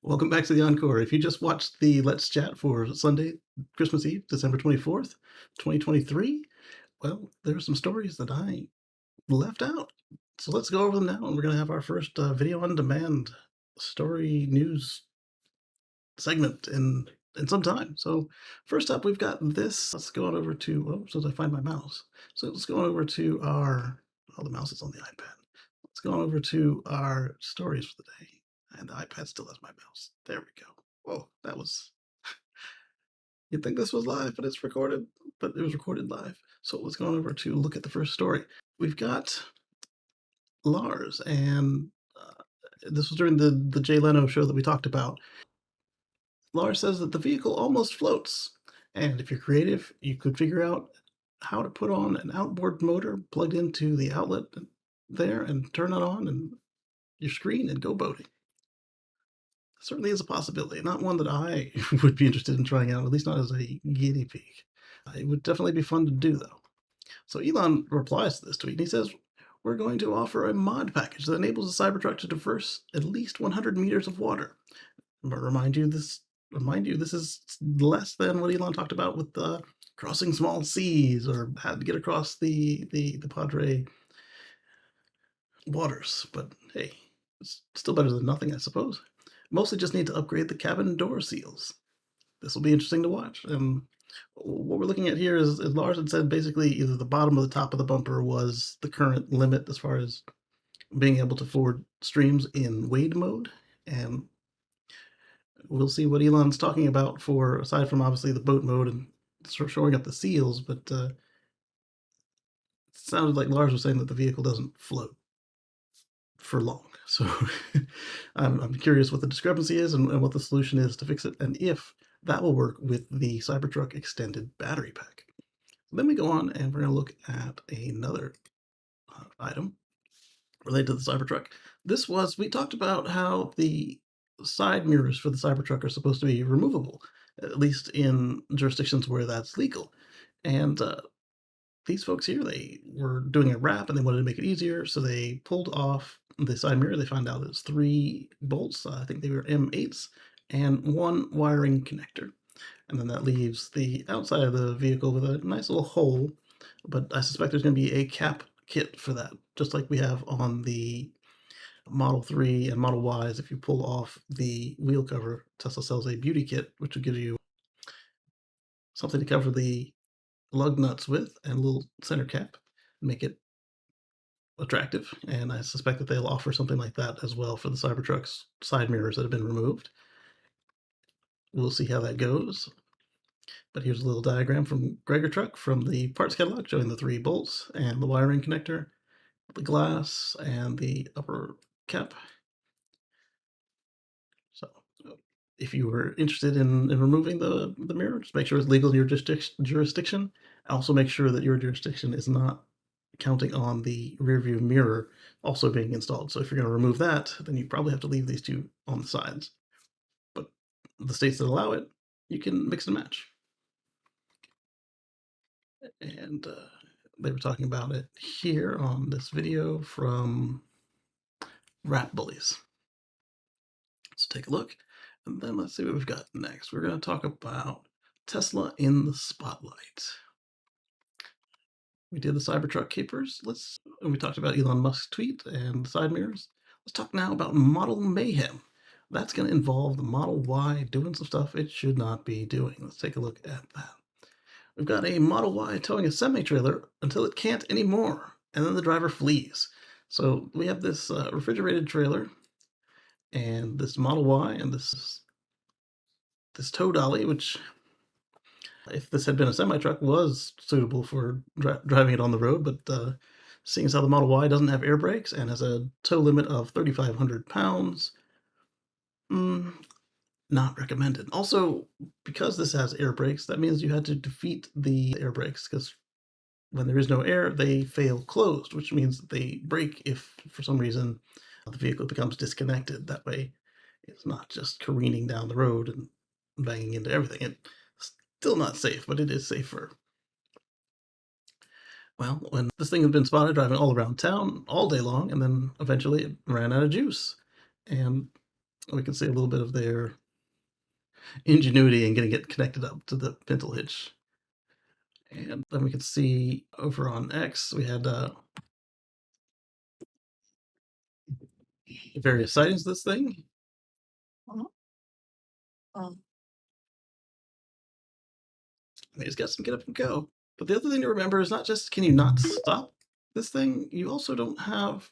Welcome back to the Encore. If you just watched the Let's Chat for Sunday, Christmas Eve, December 24th, 2023, well, there are some stories that I left out. So let's go over them now, and we're going to have our first video on demand story news segment in some time. So first up, we've got this. Let's go on over to, oh, so I find my mouse. So let's go on over to our, oh, the mouse is on the iPad. Let's go on over to our stories for the day. And the iPad still has my mouse. There we go. Whoa, that was. You'd think this was live, but it's recorded. But it was recorded live. So let's go on over to look at the first story. We've got Lars, and this was during the Jay Leno show that we talked about. Lars says that the vehicle almost floats, and if you're creative, you could figure out how to put on an outboard motor plugged into the outlet there and turn it on and your screen and go boating. Certainly is a possibility, not one that I would be interested in trying out, at least not as a guinea pig. It would definitely be fun to do, though. So Elon replies to this tweet, and he says, "We're going to offer a mod package that enables the Cybertruck to traverse at least 100 meters of water." But remind you, this is less than what Elon talked about with crossing small seas or how to get across the Padre waters. But hey, it's still better than nothing, I suppose. Mostly just need to upgrade the cabin door seals. This will be interesting to watch. What we're looking at here is, as Lars had said, basically either the bottom or the top of the bumper was the current limit as far as being able to forward streams in wade mode. And we'll see what Elon's talking about for, aside from obviously the boat mode and showing up the seals, but it sounded like Lars was saying that the vehicle doesn't float for long. So I'm curious what the discrepancy is and what the solution is to fix it, and if that will work with the Cybertruck extended battery pack. Then we go on and we're going to look at another item related to the Cybertruck. We talked about how the side mirrors for the Cybertruck are supposed to be removable, at least in jurisdictions where that's legal. And these folks here, they were doing a wrap and they wanted to make it easier, so they pulled off the side mirror. They found out it's 3 bolts, I think they were M8s, and 1 wiring connector. And then that leaves the outside of the vehicle with a nice little hole, but I suspect there's going to be a cap kit for that, just like we have on the Model 3 and Model Ys. If you pull off the wheel cover, Tesla sells a beauty kit, which will give you something to cover the lug nuts with and a little center cap, make it attractive. And I suspect that they'll offer something like that as well for the Cybertruck's side mirrors that have been removed. We'll see how that goes. But here's a little diagram from Gregor Truck from the parts catalog showing the 3 bolts and the wiring connector, the glass, and the upper cap. So if you were interested in removing the mirror, just make sure it's legal in your jurisdiction. Also make sure that your jurisdiction is not counting on the rear view mirror also being installed. So if you're going to remove that, then you probably have to leave these 2 on the sides. But the states that allow it, you can mix and match. And they were talking about it here on this video from Rat Bullies. So take a look, and then let's see what we've got next. We're going to talk about Tesla in the spotlight. We did the Cybertruck capers. We talked about Elon Musk's tweet and the side mirrors. Let's talk now about Model Mayhem. That's going to involve the Model Y doing some stuff it should not be doing. Let's take a look at that. We've got a Model Y towing a semi-trailer until it can't anymore, and then the driver flees. So we have this refrigerated trailer, and this Model Y, and this tow dolly, which, if this had been a semi-truck, was suitable for driving it on the road, but seeing as how the Model Y doesn't have air brakes and has a tow limit of 3,500 pounds, not recommended. Also, because this has air brakes, that means you had to defeat the air brakes, because when there is no air, they fail closed, which means that they break if, for some reason, the vehicle becomes disconnected. That way, it's not just careening down the road and banging into everything. It's still not safe, but it is safer. Well, when this thing had been spotted driving all around town all day long, and then eventually it ran out of juice. And We can see a little bit of their ingenuity in getting it connected up to the pintle hitch. And then we can see over on X, we had various sightings of this thing. He's got some get up and go. But the other thing to remember is not just can you not stop this thing, you also don't have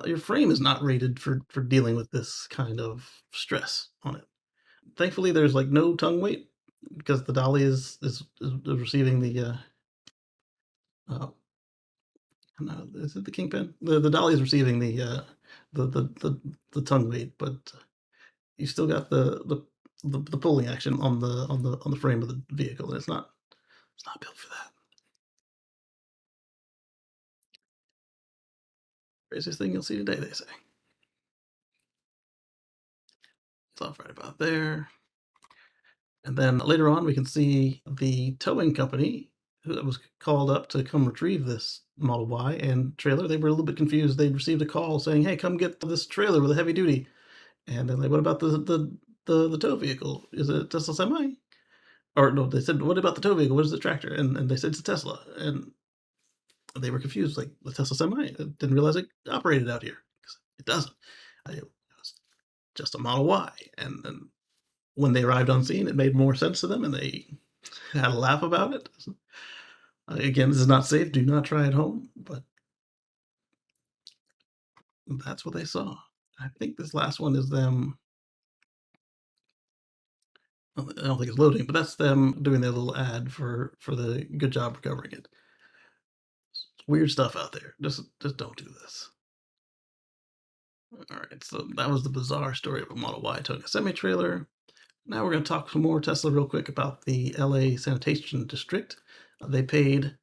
your frame is not rated for dealing with this kind of stress on it. Thankfully, there's like no tongue weight because the dolly is receiving the no, is it the kingpin? The dolly is receiving the tongue weight, but you still got the pulling action on the frame of the vehicle, and it's not built for that. Craziest thing you'll see today, they say. It's off right about there. And then later on, we can see the towing company who was called up to come retrieve this Model Y and trailer. They were a little bit confused. They'd received a call saying, "Hey, come get this trailer with a heavy duty." And then like, "What about the tow vehicle? Is it a Tesla semi?" Or no, they said, "What about the tow vehicle? What is the tractor?" And they said it's a Tesla. And they were confused, like the Tesla semi. Didn't realize it operated out here. It doesn't. It was just a Model Y. And when they arrived on scene, it made more sense to them, and they had a laugh about it. Again, this is not safe. Do not try at home. But that's what they saw. I think this last one is them. I don't think it's loading, but that's them doing their little ad for the good job recovering it. It's weird stuff out there. Just don't do this. All right, so that was the bizarre story of a Model Y towing a semi-trailer. Now we're going to talk some more Tesla real quick about the LA Sanitation District. They paid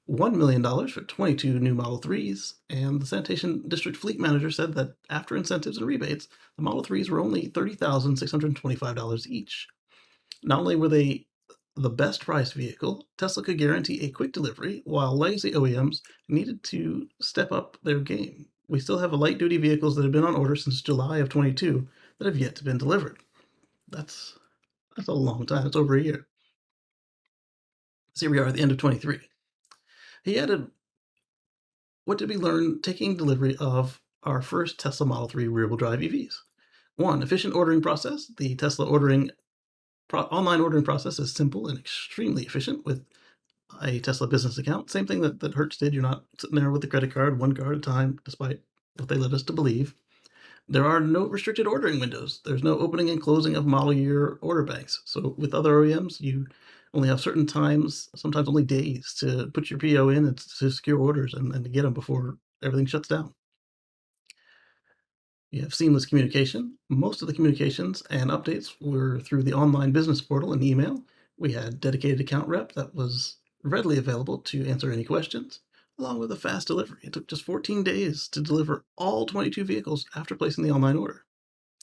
$1 million for 22 new Model 3s, and the Sanitation District fleet manager said that after incentives and rebates, the Model 3s were only $30,625 each. Not only were they the best priced vehicle, Tesla could guarantee a quick delivery, while legacy OEMs needed to step up their game. We still have light-duty vehicles that have been on order since July of 22 that have yet to be delivered. That's a long time. It's over a year. So here we are at the end of 23. He added, "What did we learn taking delivery of our first Tesla Model 3 rear-wheel drive EVs? 1. Efficient ordering process. The Tesla online ordering process is simple and extremely efficient with a Tesla business account. Same thing that Hertz did. You're not sitting there with the credit card, one card at a time, despite what they led us to believe. There are no restricted ordering windows. There's no opening and closing of model year order banks. So with other OEMs, you only have certain times, sometimes only days, to put your PO in and to secure orders and to get them before everything shuts down. You have seamless communication. Most of the communications and updates were through the online business portal and email. We had dedicated account rep that was readily available to answer any questions, along with a fast delivery. It took just 14 days to deliver all 22 vehicles after placing the online order.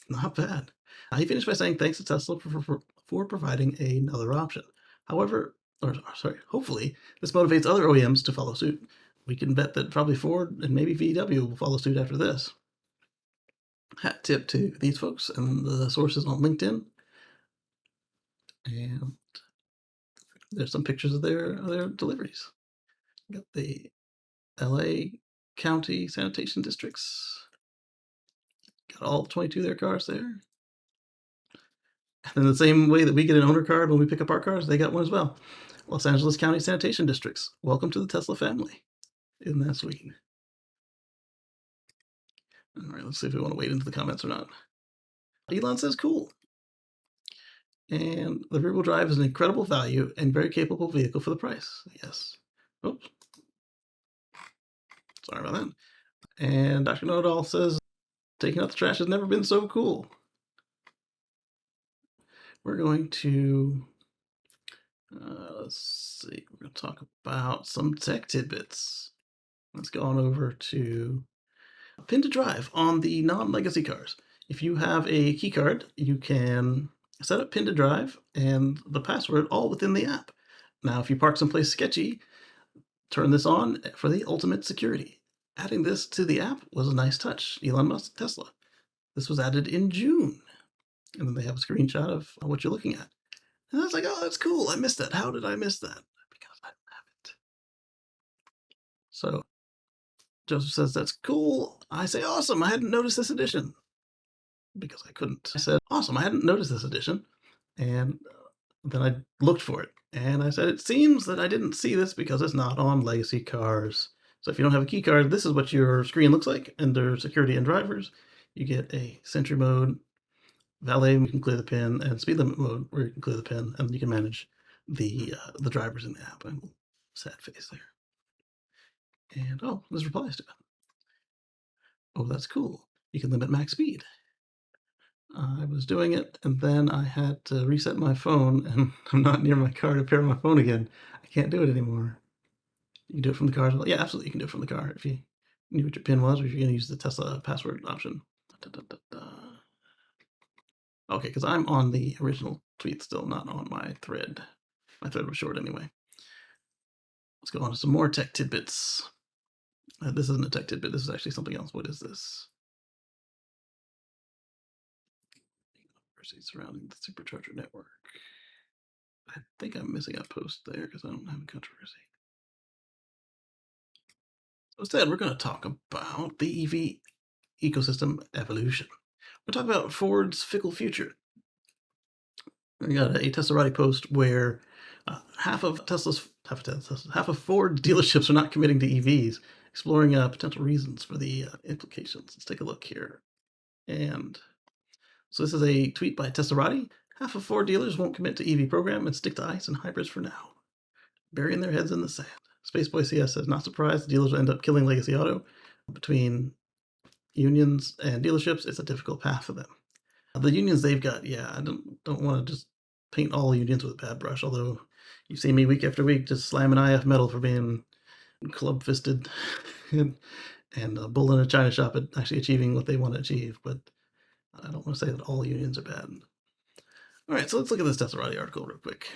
Not bad. He finished by saying thanks to Tesla for providing another option. However, hopefully, this motivates other OEMs to follow suit. We can bet that probably Ford and maybe VW will follow suit after this. Hat tip to these folks and the sources on LinkedIn. And there's some pictures of their deliveries. Got the LA County Sanitation Districts. Got all 22 of their cars there. And in the same way that we get an owner card when we pick up our cars, they got one as well. Los Angeles County Sanitation Districts. Welcome to the Tesla family. Isn't that sweet? All right, let's see if we want to wade into the comments or not. Elon says cool. And the rear-wheel drive is an incredible value and very capable vehicle for the price. Yes. Oops. Sorry about that. And Dr. Know-It-All says, taking out the trash has never been so cool. We're going to, let's see, we're going to talk about some tech tidbits. Let's go on over to Pin to Drive on the non-legacy cars. If you have a key card, you can set up Pin to Drive and the password all within the app. Now, if you park someplace sketchy, turn this on for the ultimate security. Adding this to the app was a nice touch. Elon Musk, Tesla. This was added in June. and then they have a screenshot of what you're looking at. And I was like, oh, that's cool. I missed that. How did I miss that? Because I don't have it. So Joseph says, that's cool. I say, awesome. I hadn't noticed this edition because I couldn't. I said, awesome. I hadn't noticed this edition. And then I looked for it. And I said, it seems that I didn't see this because it's not on legacy cars. So if you don't have a key card, this is what your screen looks like under security and drivers. You get a sentry mode, valet, you can clear the pin, and speed limit mode, where you can clear the pin, and you can manage the drivers in the app. And sad face there. And oh, there's replies to it. Oh, that's cool. You can limit max speed. I was doing it, and then I had to reset my phone, and I'm not near my car to pair my phone again. I can't do it anymore. You can do it from the car as well. Yeah, absolutely, you can do it from the car if you knew what your PIN was, or if you're going to use the Tesla password option. Okay, because I'm on the original tweet still, not on my thread. My thread was short anyway. Let's go on to some more tech tidbits. This isn't a tech tidbit. This is actually something else. What is this? Surrounding the Supercharger network. I think I'm missing a post there because I don't have a controversy. So instead, we're going to talk about the EV ecosystem evolution. We're talking about Ford's fickle future. We got a Teslarati post where half of Ford dealerships are not committing to EVs, exploring potential reasons for the implications. Let's take a look here. And so this is a tweet by Teslarati. Half of Ford dealers won't commit to EV program and stick to ICE and hybrids for now, burying their heads in the sand. Spaceboy CS says, not surprised, dealers will end up killing legacy auto. Between unions and dealerships, it's a difficult path for them. The unions they've got, yeah, I don't want to just paint all unions with a bad brush, although you see me week after week just slamming IF metal for being club-fisted and a bull in a china shop at actually achieving what they want to achieve, but I don't want to say that all unions are bad. All right, so let's look at this Teslarati article real quick.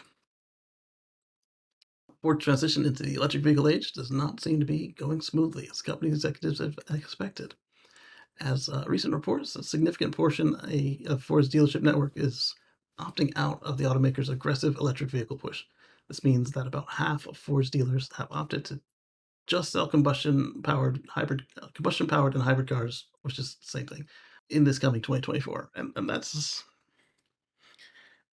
Ford's transition into the electric vehicle age does not seem to be going smoothly as company executives have expected. As recent reports, a significant portion of Ford's dealership network is opting out of the automaker's aggressive electric vehicle push. This means that about half of Ford's dealers have opted to just sell combustion-powered and hybrid cars, which is the same thing, in this coming 2024. And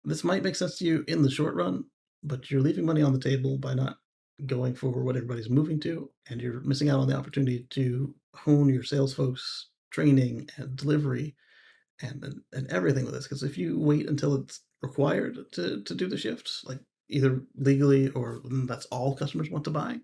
this might make sense to you in the short run, but you're leaving money on the table by not going for what everybody's moving to, and you're missing out on the opportunity to hone your sales folks' training and delivery and everything with this. Because if you wait until it's required to do the shifts, like either legally or that's all customers want to buy,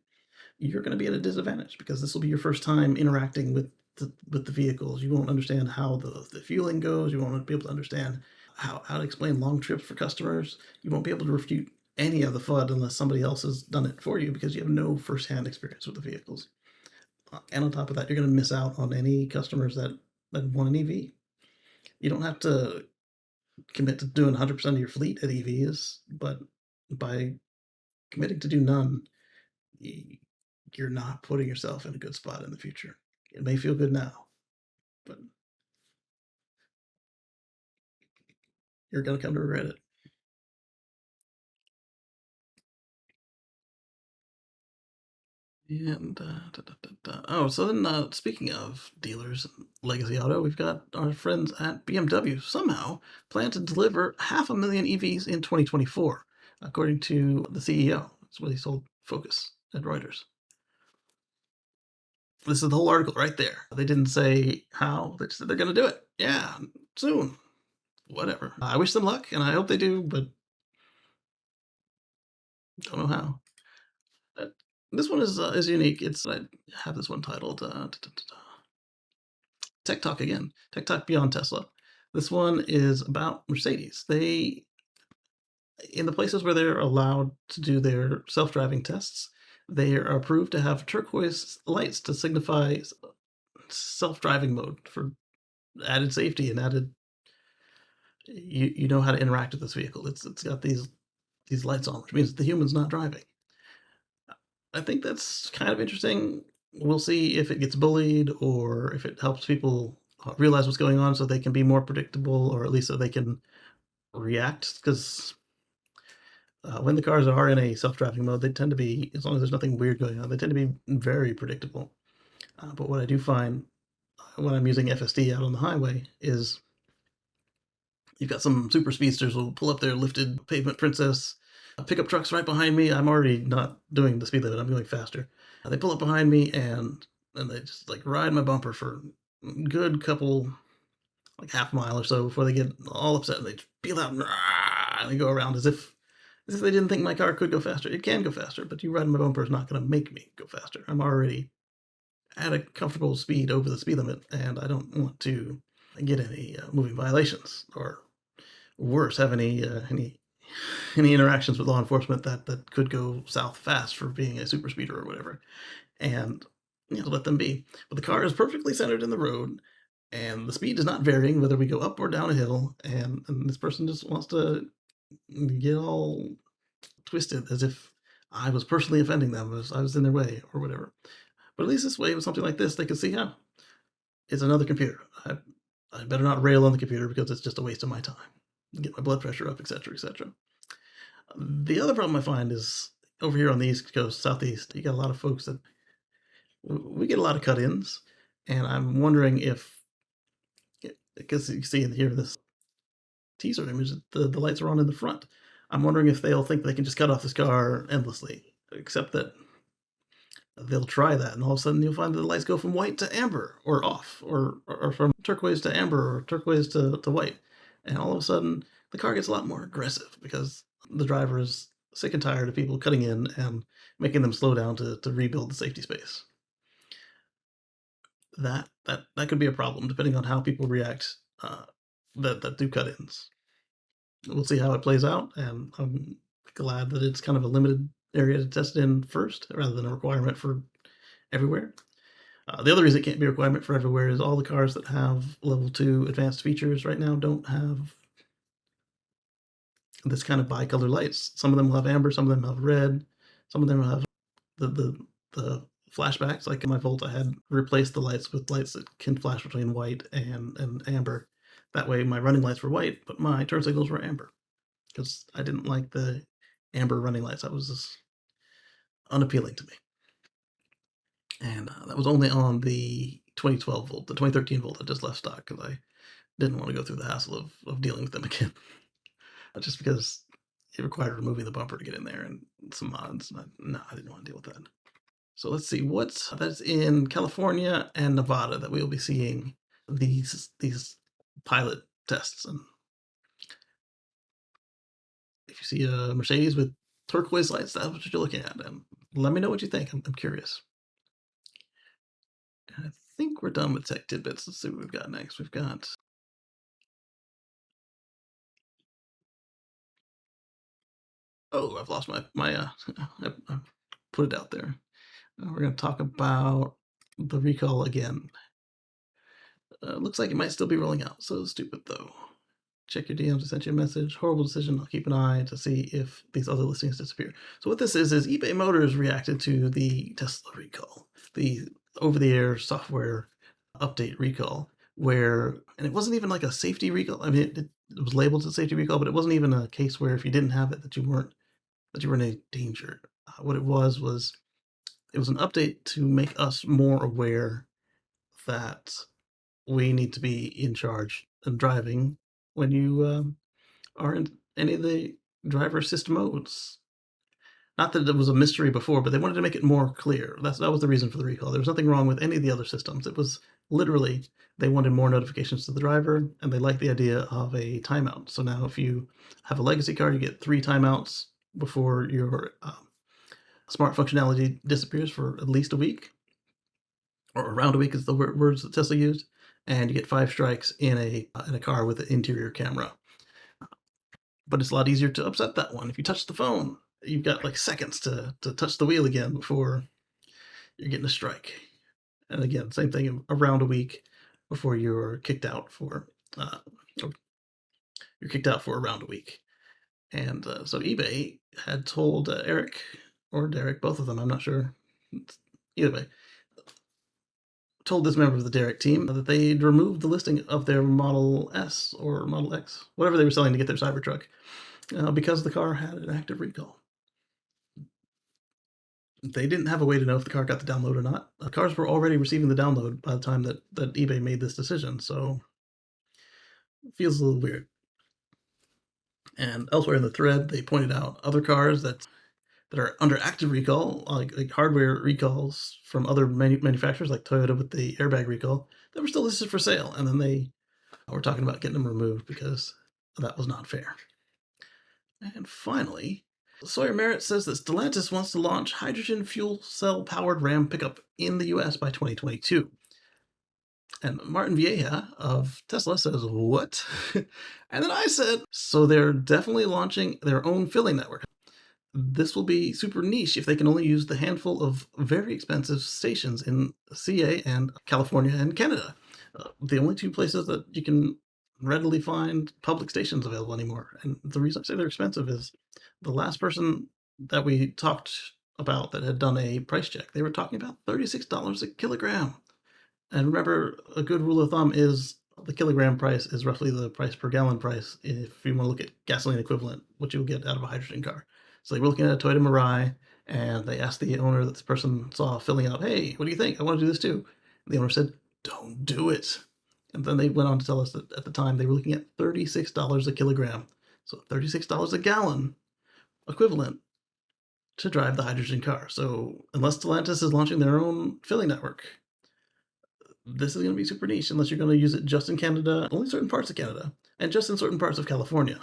you're going to be at a disadvantage because this will be your first time interacting with the vehicles. You won't understand how the fueling goes. You won't be able to understand how to explain long trips for customers. You won't be able to refute any of the FUD unless somebody else has done it for you because you have no firsthand experience with the vehicles. And on top of that, you're going to miss out on any customers that want an EV. You don't have to commit to doing 100% of your fleet at EVs, but by committing to do none, you're not putting yourself in a good spot in the future. It may feel good now, but you're going to come to regret it. And oh, so then speaking of dealers, legacy auto, we've got our friends at BMW somehow plan to deliver 500,000 EVs in 2024, according to the CEO. That's what he told Focus at Reuters. This is the whole article right there. They didn't say how, they just said they're going to do it. Yeah, soon. Whatever. I wish them luck, and I hope they do, but don't know how. This one is unique. I have this one titled Tech Talk again. Tech Talk Beyond Tesla. This one is about Mercedes. They, in the places where they're allowed to do their self-driving tests, they are approved to have turquoise lights to signify self-driving mode for added safety and added, you know how to interact with this vehicle. It's got these lights on, which means the human's not driving. I think that's kind of interesting. We'll see if it gets bullied or if it helps people realize what's going on so they can be more predictable, or at least so they can react. Because when the cars are in a self-driving mode, they tend to be, as long as there's nothing weird going on, they tend to be very predictable. But what I do find when I'm using FSD out on the highway is you've got some super speedsters will pull up their lifted pavement princess, pickup trucks right behind me. I'm already not doing the speed limit, I'm going faster. They pull up behind me and they just like ride my bumper for a good couple, like half mile or so before they get all upset and they peel out and they go around as if they didn't think my car could go faster. It can go faster, but you riding my bumper is not going to make me go faster. I'm already at a comfortable speed over the speed limit, and I don't want to get any moving violations, or worse, have any interactions with law enforcement that could go south fast for being a super speeder or whatever, and let them be. But the car is perfectly centered in the road, and the speed is not varying whether we go up or down a hill, and this person just wants to get all twisted as if I was personally offending them, as I was in their way or whatever. But at least this way, with something like this, they can see, it's another computer. I better not rail on the computer because it's just a waste of my time. Get my blood pressure up, etc., etc. The other problem I find is over here on the East Coast, Southeast, you got a lot of folks that we get a lot of cut-ins, and I'm wondering if, because you see in here this teaser image, the lights are on in the front. I'm wondering if they'll think they can just cut off this car endlessly, except that they'll try that, and all of a sudden you'll find that the lights go from white to amber, or off, or from turquoise to amber, or turquoise to white. And all of a sudden, the car gets a lot more aggressive because the driver is sick and tired of people cutting in and making them slow down to rebuild the safety space. That could be a problem, depending on how people react that do cut-ins. We'll see how it plays out, and I'm glad that it's kind of a limited area to test in first, rather than a requirement for everywhere. The other reason it can't be a requirement for everywhere is all the cars that have level 2 advanced features right now don't have this kind of bicolor lights. Some of them will have amber, some of them have red, some of them have the flashbacks. Like in my Volt, I had replaced the lights with lights that can flash between white and amber. That way my running lights were white, but my turn signals were amber, because I didn't like the amber running lights. That was just unappealing to me. And that was only on the 2012 Volt. The 2013 Volt I just left stock because I didn't want to go through the hassle of dealing with them again. Just because it required removing the bumper to get in there and some mods. No, I didn't want to deal with that. So let's see, that's in California and Nevada that we'll be seeing these pilot tests. And if you see a Mercedes with turquoise lights, that's what you're looking at. And let me know what you think. I'm curious. And I think we're done with tech tidbits. Let's see what we've got next. We've got I've lost my I put it out there. We're going to talk about the recall again. Looks like it might still be rolling out. So stupid, though. Check your DMs. I sent you a message. Horrible decision. I'll keep an eye to see if these other listings disappear. So what this is eBay Motors reacted to the Tesla recall, the over-the-air software update recall, and it wasn't even like a safety recall. I mean, it was labeled as a safety recall, but it wasn't even a case where if you didn't have it that you were in a danger. What it was it was an update to make us more aware that we need to be in charge and driving when you are in any of the driver assist modes. Not that it was a mystery before, but they wanted to make it more clear. That was the reason for the recall. There was nothing wrong with any of the other systems. It was literally they wanted more notifications to the driver, and they liked the idea of a timeout. So now if you have a legacy car, you get 3 timeouts before your smart functionality disappears for at least a week, or around a week is the words that Tesla used, and you get 5 strikes in a car with an interior camera. But it's a lot easier to upset that one. If you touch the phone, you've got like seconds to touch the wheel again before you're getting a strike. And again, same thing, around a week before you're kicked out for around a week. And so eBay had told Eric or Derek, both of them, I'm not sure, either way, told this member of the Derek team that they'd removed the listing of their Model S or Model X, whatever they were selling to get their Cybertruck, because the car had an active recall. They didn't have a way to know if the car got the download or not. The cars were already receiving the download by the time that eBay made this decision, so it feels a little weird. And elsewhere in the thread, they pointed out other cars that are under active recall, like hardware recalls from other manufacturers, like Toyota with the airbag recall, that were still listed for sale. And then they were talking about getting them removed because that was not fair. And finally, Sawyer Merritt says that Stellantis wants to launch hydrogen fuel cell powered Ram pickup in the US by 2022. And Martin Vieja of Tesla says, what? And then I said, so they're definitely launching their own filling network. This will be super niche if they can only use the handful of very expensive stations in CA and California and Canada. The only two places that you can readily find public stations available anymore. And the reason I say they're expensive is the last person that we talked about that had done a price check, they were talking about $36 a kilogram. And remember, a good rule of thumb is the kilogram price is roughly the price per gallon price if you want to look at gasoline equivalent, what you'll get out of a hydrogen car. So they were looking at a Toyota Mirai, and they asked the owner that this person saw filling out, hey, what do you think? I want to do this too. And the owner said, don't do it. And then they went on to tell us that at the time they were looking at $36 a kilogram. So $36 a gallon equivalent to drive the hydrogen car. So unless Stellantis is launching their own filling network, this is going to be super niche unless you're going to use it just in Canada, only certain parts of Canada, and just in certain parts of California.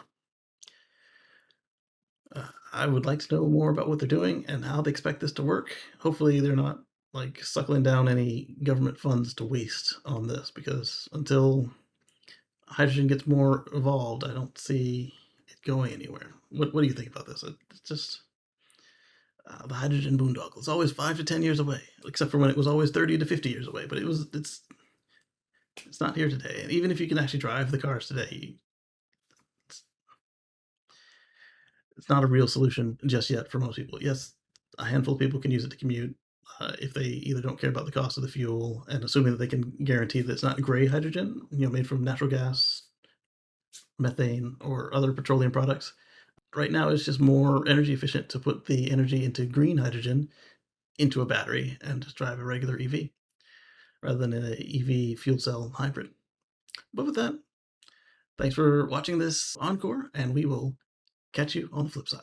I would like to know more about what they're doing and how they expect this to work. Hopefully they're not like suckling down any government funds to waste on this, because until hydrogen gets more evolved, I don't see it going anywhere. What do you think about this? It's just the hydrogen boondoggle. It's always 5 to 10 years away, except for when it was always 30 to 50 years away. But it's not here today. And even if you can actually drive the cars today, it's not a real solution just yet for most people. Yes, a handful of people can use it to commute if they either don't care about the cost of the fuel, and assuming that they can guarantee that it's not gray hydrogen, made from natural gas, methane, or other petroleum products. Right now, it's just more energy efficient to put the energy into green hydrogen into a battery and just drive a regular EV rather than an EV fuel cell hybrid. But with that, thanks for watching this Encore, and we will catch you on the flip side.